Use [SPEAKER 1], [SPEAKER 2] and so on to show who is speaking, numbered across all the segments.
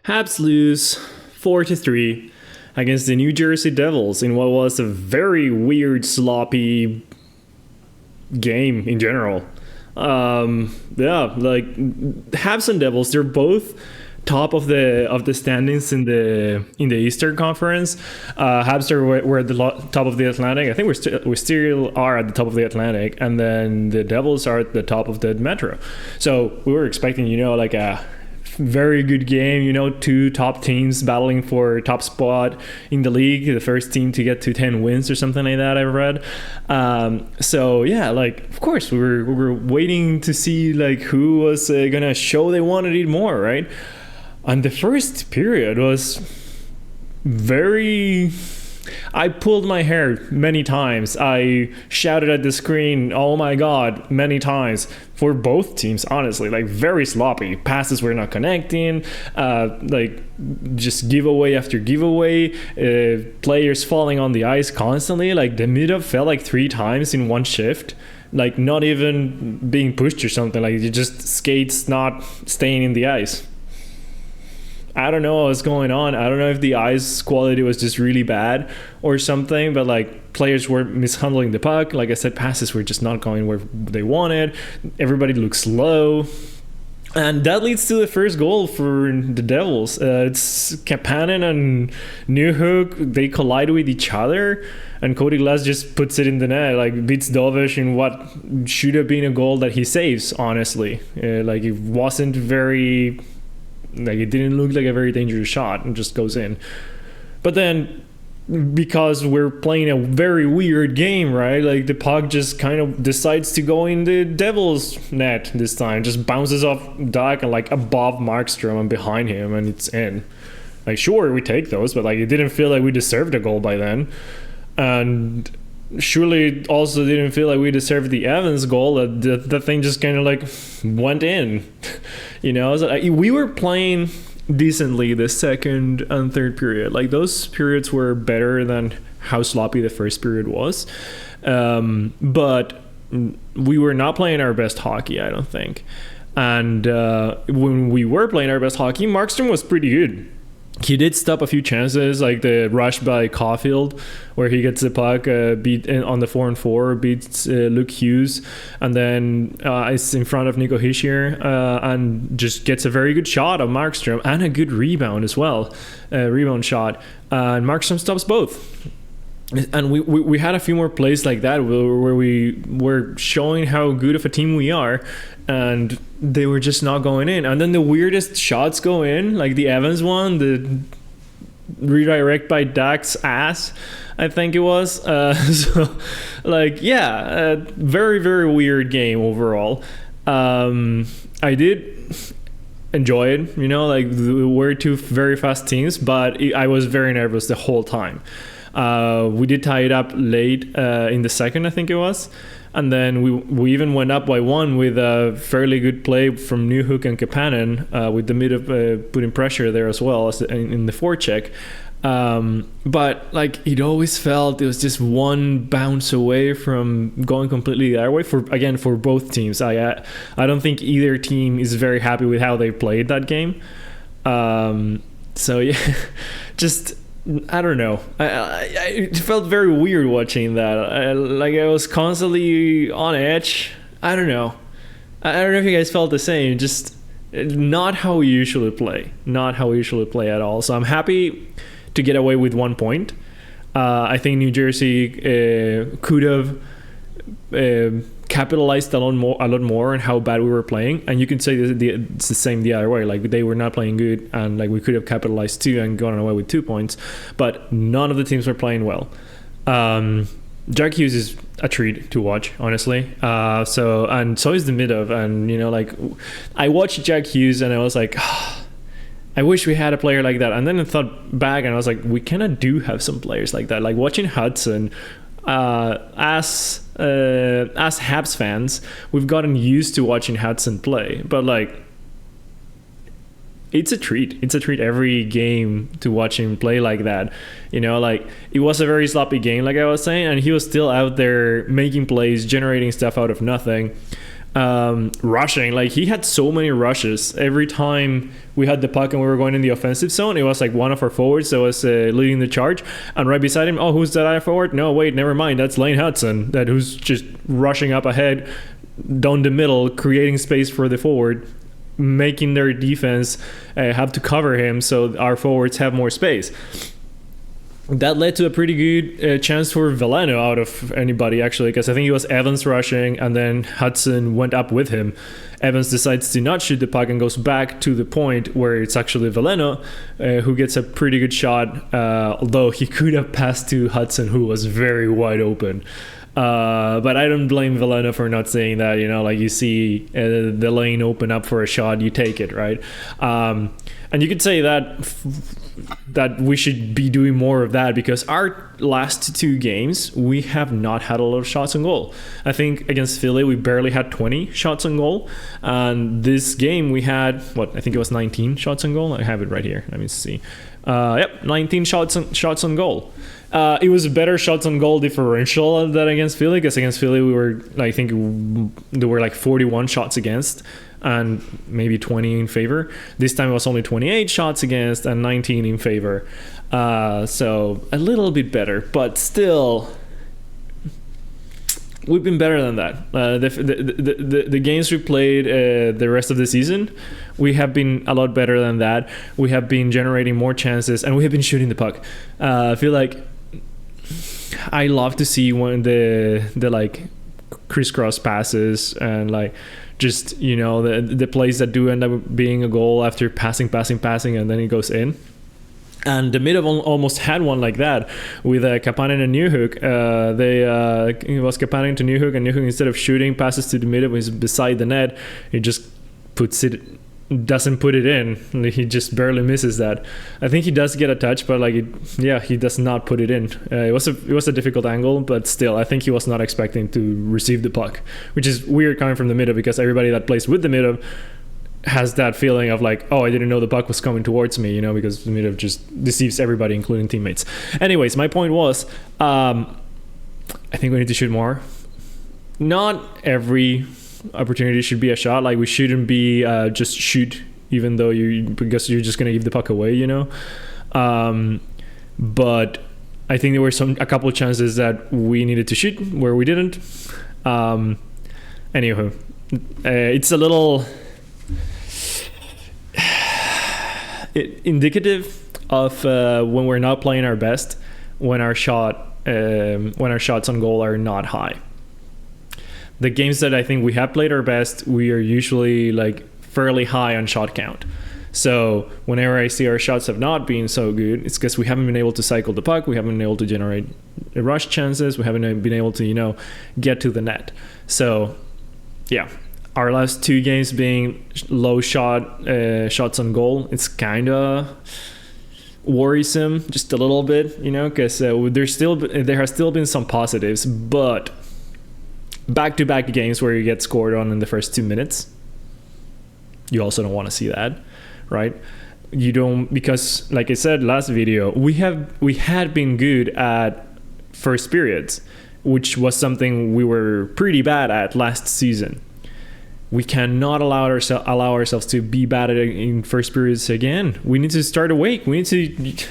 [SPEAKER 1] Habs lose 4-3 against the New Jersey Devils in what was a very weird, sloppy game in general. Yeah, like Habs and Devils, they're both top of the standings in the Eastern Conference. Habs were at the top of the Atlantic. I think we still are at the top of the Atlantic, and then the Devils are at the top of the Metro. So we were expecting, like a very good game, two top teams battling for top spot in the league, the first team to get to 10 wins or something like that, I read. So yeah, like of course we were waiting to see like who was gonna show they wanted it more, right? And the first period was very... I pulled my hair many times. I shouted at the screen, "Oh my god," many times for both teams, honestly. Like very sloppy. Passes were not connecting. Like just giveaway after giveaway. Players falling on the ice constantly. Like the mid-up fell like 3 times in one shift. Like not even being pushed or something. Like you just skates not staying in the ice. I don't know what's going on. I don't know if the ice quality was just really bad or something, but like players were mishandling the puck. Like I said, passes were just not going where they wanted. Everybody looked slow. And that leads to the first goal for the Devils. It's Kapanen and Newhook. They collide with each other, and Cody Glass just puts it in the net, like beats Dovish in what should have been a goal that he saves, honestly. Like it wasn't very... Like it didn't look like a very dangerous shot and just goes in. But then because we're playing a very weird game, right? Like the puck just kind of decides to go in the Devil's net this time. Just bounces off Duck and like above Markstrom and behind him, and it's in. Like sure, we take those, but like it didn't feel like we deserved a goal by then. And surely it also didn't feel like we deserved the Evans goal. The thing just kind of like went in. So we were playing decently the second and third period. Like those periods were better than how sloppy the first period was. But we were not playing our best hockey, I don't think. And when we were playing our best hockey, Markstrom was pretty good. He did stop a few chances, like the rush by Caulfield, where he gets the puck, beat on the 4-on-4, beats Luke Hughes, and then is in front of Nico Hischier, and just gets a very good shot of Markstrom and a good rebound as well, rebound shot. And Markstrom stops both. And we had a few more plays like that where we were showing how good of a team we are, and they were just not going in. And then the weirdest shots go in, like the Evans one, the redirect by Dak's ass, I think it was. So, like, yeah, very, very weird game overall. I did enjoy it, like we're two very fast teams, but I was very nervous the whole time. We did tie it up late in the second, I think it was. And then we even went up by 1 with a fairly good play from Newhook and Kapanen, with the mid of putting pressure there as well as in the forecheck. But like it always felt it was just one bounce away from going completely the other way for both teams. I don't think either team is very happy with how they played that game. So yeah, just... I don't know. It felt very weird watching that. I was constantly on edge. I don't know. I don't know if you guys felt the same. Just not how we usually play. Not how we usually play at all. So I'm happy to get away with 1 point. I think New Jersey could have capitalized a lot more on how bad we were playing, and you can say it's the same the other way. Like they were not playing good, and like we could have capitalized too and gone away with 2 points, but none of the teams were playing well. Jack Hughes is a treat to watch, honestly. So is the mid of, and like I watched Jack Hughes and I was like, I wish we had a player like that. And then I thought back and I was like, we kind of do have some players like that. Like watching Hudson. As Habs fans, we've gotten used to watching Hudson play, but like it's a treat every game to watch him play like that. Like it was a very sloppy game, like I was saying, and he was still out there making plays, generating stuff out of nothing. rushing. Like, he had so many rushes every time we had the puck and we were going in the offensive zone. It was like one of our forwards that was leading the charge, and right beside him, oh, who's that other forward? No, wait, never mind, that's Lane Hudson, who's just rushing up ahead down the middle, creating space for the forward, making their defense have to cover him so our forwards have more space. That led to a pretty good chance for Veleno out of anybody, actually, because I think it was Evans rushing, and then Hudson went up with him. Evans decides to not shoot the puck and goes back to the point where it's actually Veleno who gets a pretty good shot, although he could have passed to Hudson, who was very wide open. But I don't blame Veleno for not saying that. You know, like, you see the lane open up for a shot, you take it, right? And you could say that we should be doing more of that, because our last two games we have not had a lot of shots on goal. I think against Philly we barely had 20 shots on goal, and this game we had, I think it was 19 shots on goal. I have it right here, let me see. 19 shots on goal. It was a better shots on goal differential than against Philly, because against Philly we were, I think there were like 41 shots against and maybe 20 in favor. This time it was only 28 shots against and 19 in favor. So a little bit better, but still we've been better than that. The games we played the rest of the season, we have been a lot better than that. We have been generating more chances, and we have been shooting the puck. I feel like I love to see when the like crisscross passes, and like, just, you know, the plays that do end up being a goal after passing, and then it goes in. And the mid almost had one like that with Kapanen and Newhook. It was Kapanen to Newhook, and Newhook, instead of shooting, passes to the mid, was beside the net. He just doesn't put it in. He just barely misses that. I think he does get a touch, but he does not put it in. It was a difficult angle, but still, I think he was not expecting to receive the puck, which is weird coming from the middle, because everybody that plays with the middle has that feeling of like, oh, I didn't know the puck was coming towards me, you know, because the middle just deceives everybody, including teammates. Anyways, my point was, I think we need to shoot more. Not every opportunity should be a shot. Like, we shouldn't be just shoot even though because you're just gonna give the puck away, you know. But I think there were a couple of chances that we needed to shoot where we didn't. Anywho, it's a little indicative of when we're not playing our best, when our shots on goal are not high. The games that I think we have played our best, we are usually like fairly high on shot count. So whenever I see our shots have not been so good, it's because we haven't been able to cycle the puck, we haven't been able to generate rush chances, we haven't been able to, you know, get to the net. So yeah, our last two games being low shots on goal, it's kind of worrisome just a little bit, you know, because there has still been some positives, but back-to-back games where you get scored on in the first 2 minutes, you also don't want to see that, right? You don't, because like I said last video, we had been good at first periods, which was something we were pretty bad at last season. We cannot allow ourselves to be bad at it in first periods again. We need to start awake. We need to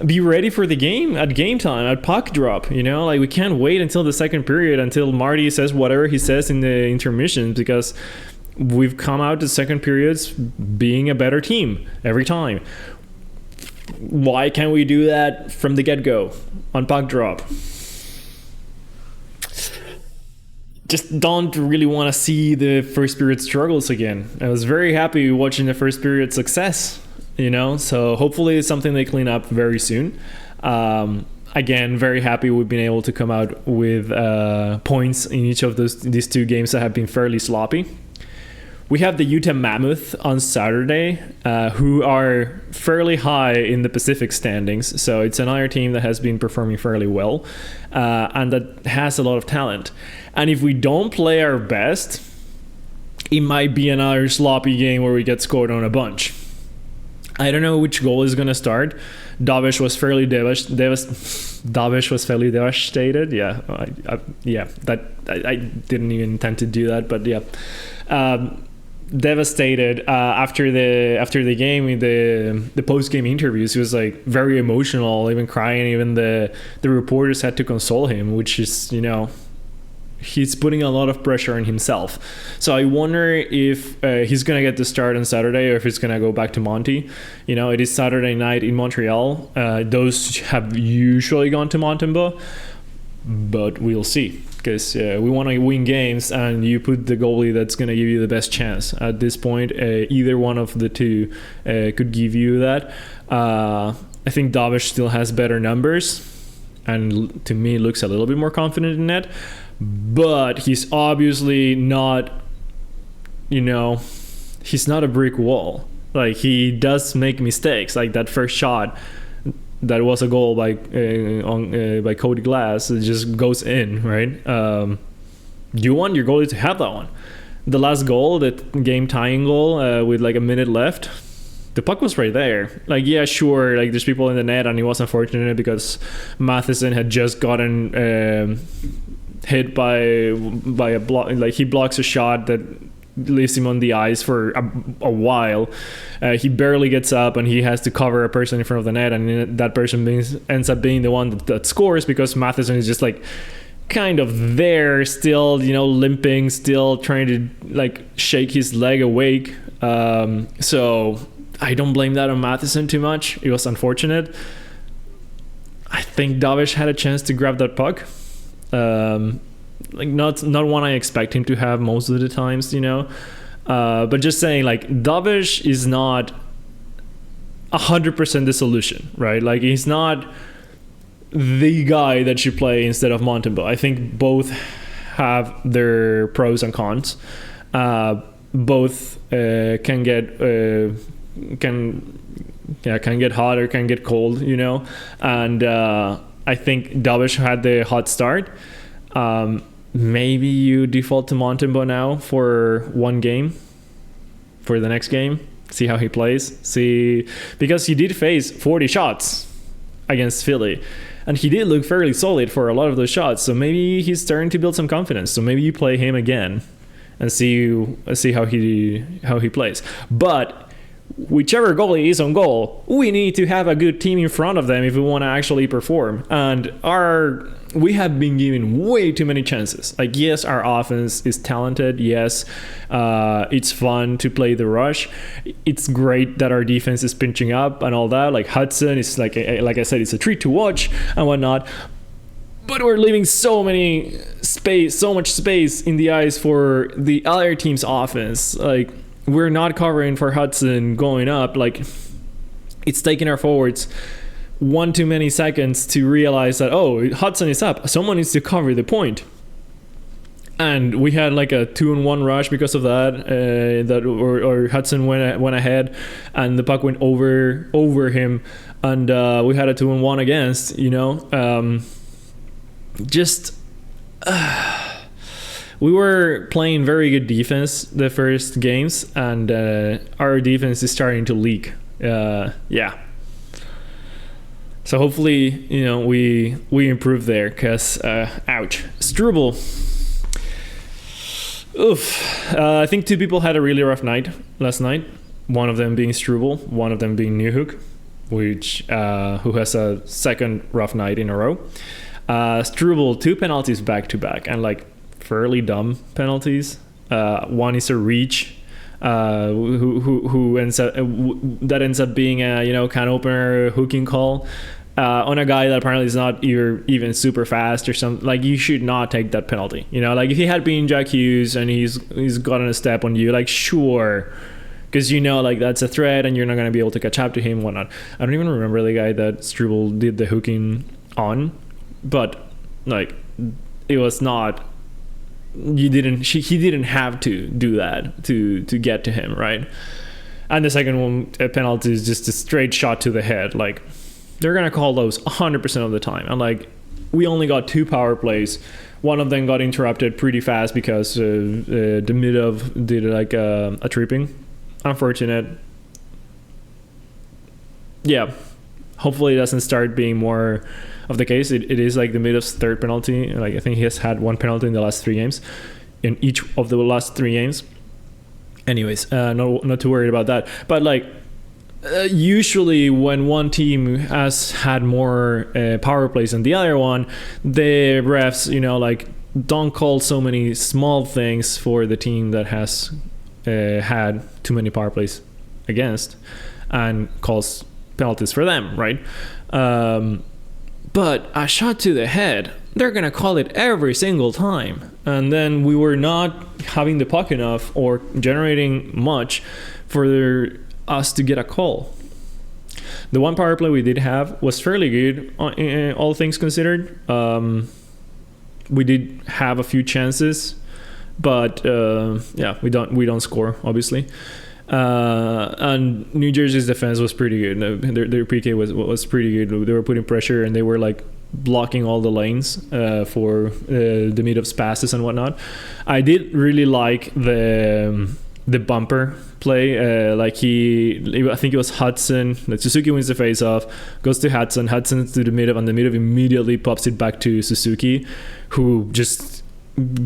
[SPEAKER 1] be ready for the game at game time, at puck drop, you know. Like, we can't wait until the second period, until Marty says whatever he says in the intermissions, because we've come out the second periods being a better team every time. Why can't we do that from the get-go on puck drop? Just don't really want to see the first period struggles again. I was very happy watching the first period success, you know, so hopefully it's something they clean up very soon. Again, very happy we've been able to come out with points in each of these two games that have been fairly sloppy. We have the Utah Mammoth on Saturday, who are fairly high in the Pacific standings, so it's another team that has been performing fairly well, and that has a lot of talent. And if we don't play our best, it might be another sloppy game where we get scored on a bunch. I don't know which goal is going to start. Davish was fairly devastated. Yeah, I didn't even intend to do that, but yeah, devastated after the game. In the post game interviews, he was like very emotional, even crying. Even the reporters had to console him, which is, you know, he's putting a lot of pressure on himself. So I wonder if he's going to get the start on Saturday, or if he's going to go back to Monty. You know, it is Saturday night in Montreal. Those have usually gone to Montembeault, but we'll see, because we want to win games, and you put the goalie that's going to give you the best chance. At this point, either one of the two could give you that. I think Davish still has better numbers, and to me looks a little bit more confident in net. But he's obviously not, you know, he's not a brick wall. Like, he does make mistakes. Like that first shot that was a goal by Cody Glass, it just goes in, right? You want your goalie to have that one. The last goal, that game tying goal with like a minute left, the puck was right there. Like, yeah, sure, like there's people in the net, and he was unfortunate because Matheson had just gotten hit by a block. Like, he blocks a shot that leaves him on the ice for a while. He barely gets up, and he has to cover a person in front of the net, and that person ends up being the one that scores, because Matheson is just like kind of there still, you know, limping, still trying to like shake his leg awake. So I don't blame that on Matheson too much. It was unfortunate. I think Davish had a chance to grab that puck. Like not one I expect him to have most of the times, you know. But just saying, like, Davish is not 100% the solution, right? Like, he's not the guy that should play instead of Montembeault. I think both have their pros and cons. Both can get hot or can get cold, you know. And I think Davish had the hot start. Maybe you default to Montembeault now for one game, for the next game. See how he plays. See, because he did face 40 shots against Philly, and he did look fairly solid for a lot of those shots. So maybe he's starting to build some confidence. So maybe you play him again and see how he plays. But whichever goalie is on goal, we need to have a good team in front of them if we want to actually perform. And we have been given way too many chances. Like, yes, our offense is talented. Yes, it's fun to play the rush. It's great that our defense is pinching up and all that. Like, Hudson is like I said, it's a treat to watch and whatnot. But we're leaving so much space in the ice for the other team's offense. Like, we're not covering for Hudson going up. Like, it's taking our forwards one too many seconds to realize that, oh, Hudson is up, someone needs to cover the point. And we had like a 2-on-1 rush because of that. Or Hudson went ahead, and the puck went over him, and we had a 2-on-1 against. You know, we were playing very good defense the first games, and our defense is starting to leak. Yeah. So hopefully, you know, we improve there, because ouch. Struble. Oof. I think two people had a really rough night last night. One of them being Struble, one of them being Newhook, who has a second rough night in a row. Struble, 2 penalties back to back, and like fairly dumb penalties. One is a reach, who ends up being a can opener hooking call on a guy that apparently is not even super fast or something. Like, you should not take that penalty. You know, like if he had been Jack Hughes and he's gotten a step on you, like, sure, because you know, like, that's a threat and you're not going to be able to catch up to him, whatnot. I don't even remember the guy that Struble did the hooking on, but like, it was not. He didn't have to do that to get to him, right? And the second one, a penalty, is just a straight shot to the head. Like, they're gonna call those 100% of the time. And like, we only got 2 power plays. One of them got interrupted pretty fast because Demidov did like a tripping. Unfortunate. yeah, hopefully it doesn't start being more of the case. It is like the Midov's third penalty. Like I think he has had one penalty in the last 3 games, in each of the last 3 games. Anyways, not too worried about that. But like usually when one team has had more power plays than the other one, the refs, like don't call so many small things for the team that has had too many power plays against, and calls penalties for them, right? But a shot to the head, they're gonna call it every single time, and then we were not having the puck enough or generating much for us to get a call. The one power play we did have was fairly good, all things considered. We did have a few chances, but we don't score, obviously. And New Jersey's defense was pretty good. Their PK was pretty good. They were putting pressure, and they were like blocking all the lanes for the Midov's passes and whatnot. I did really like the bumper play. I think it was Hudson. Suzuki wins the face-off, goes to Hudson to the Midov, and the Midov immediately pops it back to Suzuki, who just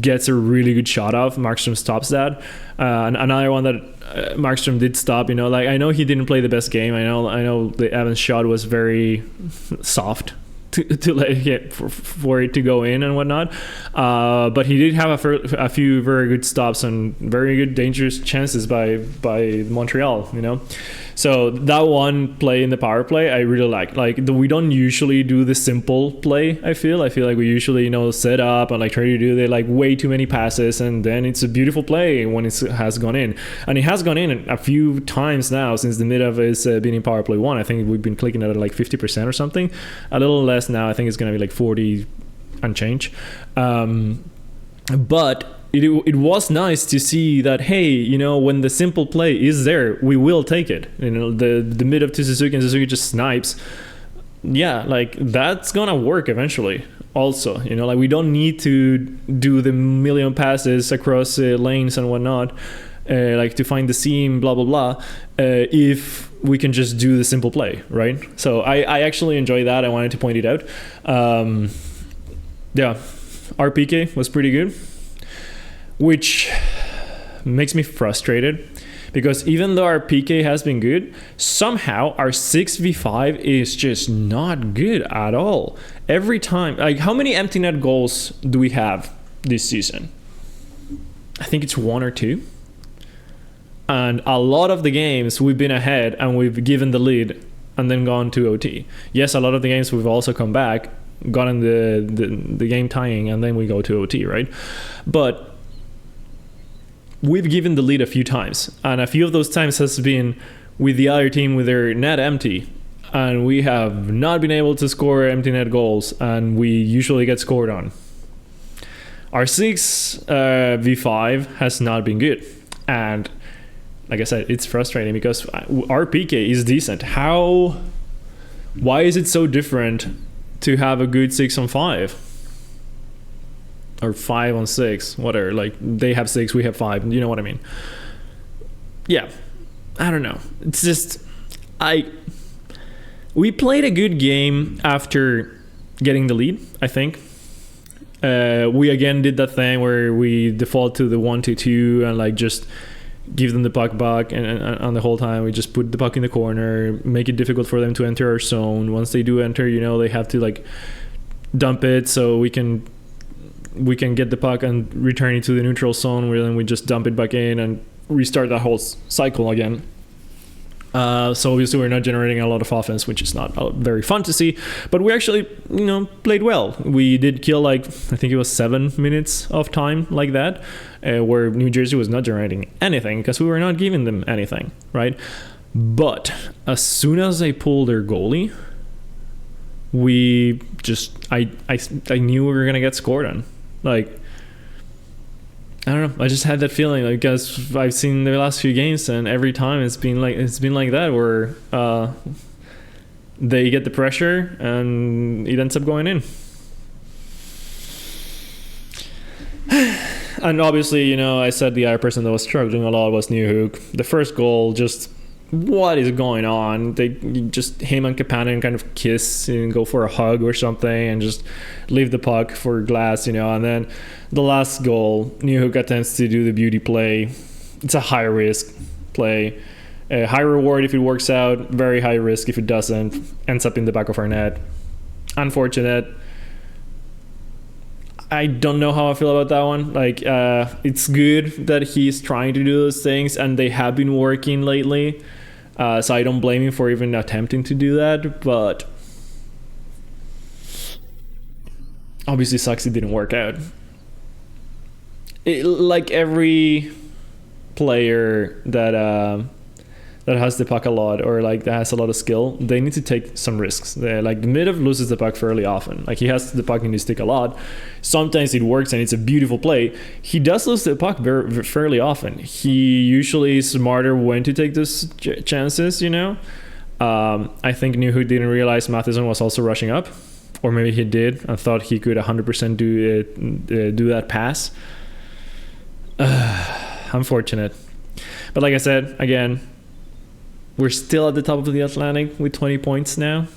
[SPEAKER 1] gets a really good shot off. Markstrom stops that. And another one that Markstrom did stop. I know he didn't play the best game. I know the Evans shot was very soft to let it get for it to go in and whatnot, but he did have a few very good stops and very good dangerous chances by Montreal. So that one play in the power play I really like we don't usually do the simple play. I feel like we usually set up and try to do the way too many passes, and then it's a beautiful play when it has gone in, and it has gone in a few times now since the Midov has been in power play 1. I think we've been clicking at 50% or something, a little less now. I think it's gonna be 40 and change, but it was nice to see that, hey, when the simple play is there, we will take it. The Midov to Suzuki, and Suzuki just snipes. Yeah, that's gonna work eventually. Also, we don't need to do the million passes across lanes and whatnot, to find the seam, blah blah blah, if we can just do the simple play, right? So I actually enjoy that. I wanted to point it out. Our PK was pretty good, which makes me frustrated, because even though our PK has been good, somehow our 6v5 is just not good at all. Every time, how many empty net goals do we have this season? I think it's 1 or 2. And a lot of the games we've been ahead and we've given the lead and then gone to OT. Yes, a lot of the games we've also come back, gotten the game tying, and then we go to OT, right? But we've given the lead a few times, and a few of those times has been with the other team with their net empty, and we have not been able to score empty net goals, and we usually get scored on. Our 6v5 has not been good, and like I said, it's frustrating because our PK is decent. Why is it so different to have a good 6-on-5 or 5-on-6, whatever? They have 6, we have 5. You know what I mean? Yeah, I don't know. It's just we played a good game after getting the lead, I think. We again did that thing where we default to the 1-2 and just give them the puck back, and the whole time we just put the puck in the corner, make it difficult for them to enter our zone. Once they do enter, they have to dump it so we can get the puck and return it to the neutral zone, where then we just dump it back in and restart that whole cycle again. So obviously we're not generating a lot of offense, which is not very fun to see, but we actually played well. We did kill I think it was 7 minutes of time like that, where New Jersey was not generating anything because we were not giving them anything, right? But as soon as they pulled their goalie, we just I knew we were gonna get scored on. I don't know. I just had that feeling, because I've seen the last few games, and every time it's been like that, where they get the pressure and it ends up going in. And obviously, I said the other person that was struggling a lot was Newhook. The first goal, just what is going on? They just, him and Kapanen kind of kiss and go for a hug or something and just leave the puck for Glass, you know. And then the last goal, Newhook attempts to do the beauty play. It's a high risk play, a high reward if it works out, very high risk if it doesn't. Ends up in the back of our net. Unfortunate. I don't know how I feel about that one. Like, it's good that he's trying to do those things, and they have been working lately. So I don't blame him for even attempting to do that, but obviously sucks it didn't work out. Like every player that has the puck a lot, or like that has a lot of skill, they need to take some risks. Like Dmitrov loses the puck fairly often. Like he has the puck in his stick a lot. Sometimes it works and it's a beautiful play. He does lose the puck fairly often. He usually is smarter when to take those chances, you know. I think Newhook didn't realize Matheson was also rushing up, or maybe he did and thought he could 100% do that pass. Unfortunate. But like I said, again, we're still at the top of the Atlantic with 20 points now.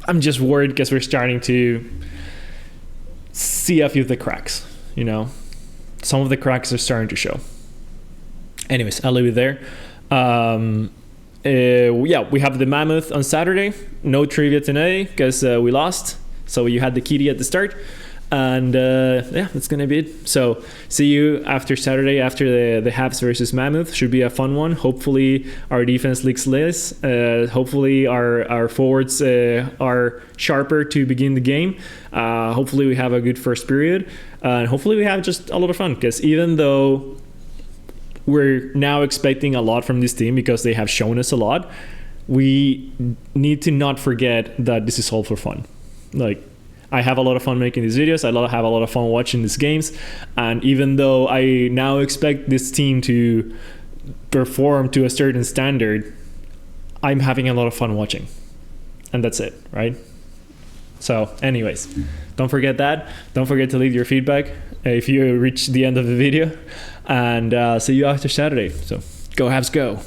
[SPEAKER 1] I'm just worried because we're starting to see a few of the cracks, you know. Some of the cracks are starting to show. Anyways, I'll leave it there. Yeah, we have the Mammoth on Saturday. No trivia today because we lost. So you had the kitty at the start. And yeah, that's gonna be it. So see you after Saturday, after the Habs versus Mammoth. Should be a fun one. Hopefully our defense leaks less. Hopefully our forwards are sharper to begin the game. Hopefully we have a good first period, and hopefully we have just a lot of fun, because even though we're now expecting a lot from this team because they have shown us a lot, we need to not forget that this is all for fun. Like, I have a lot of fun making these videos. I have a lot of fun watching these games. And even though I now expect this team to perform to a certain standard, I'm having a lot of fun watching. And that's it, right? So anyways, don't forget that. Don't forget to leave your feedback if you reach the end of the video. And see you after Saturday. So go Habs go.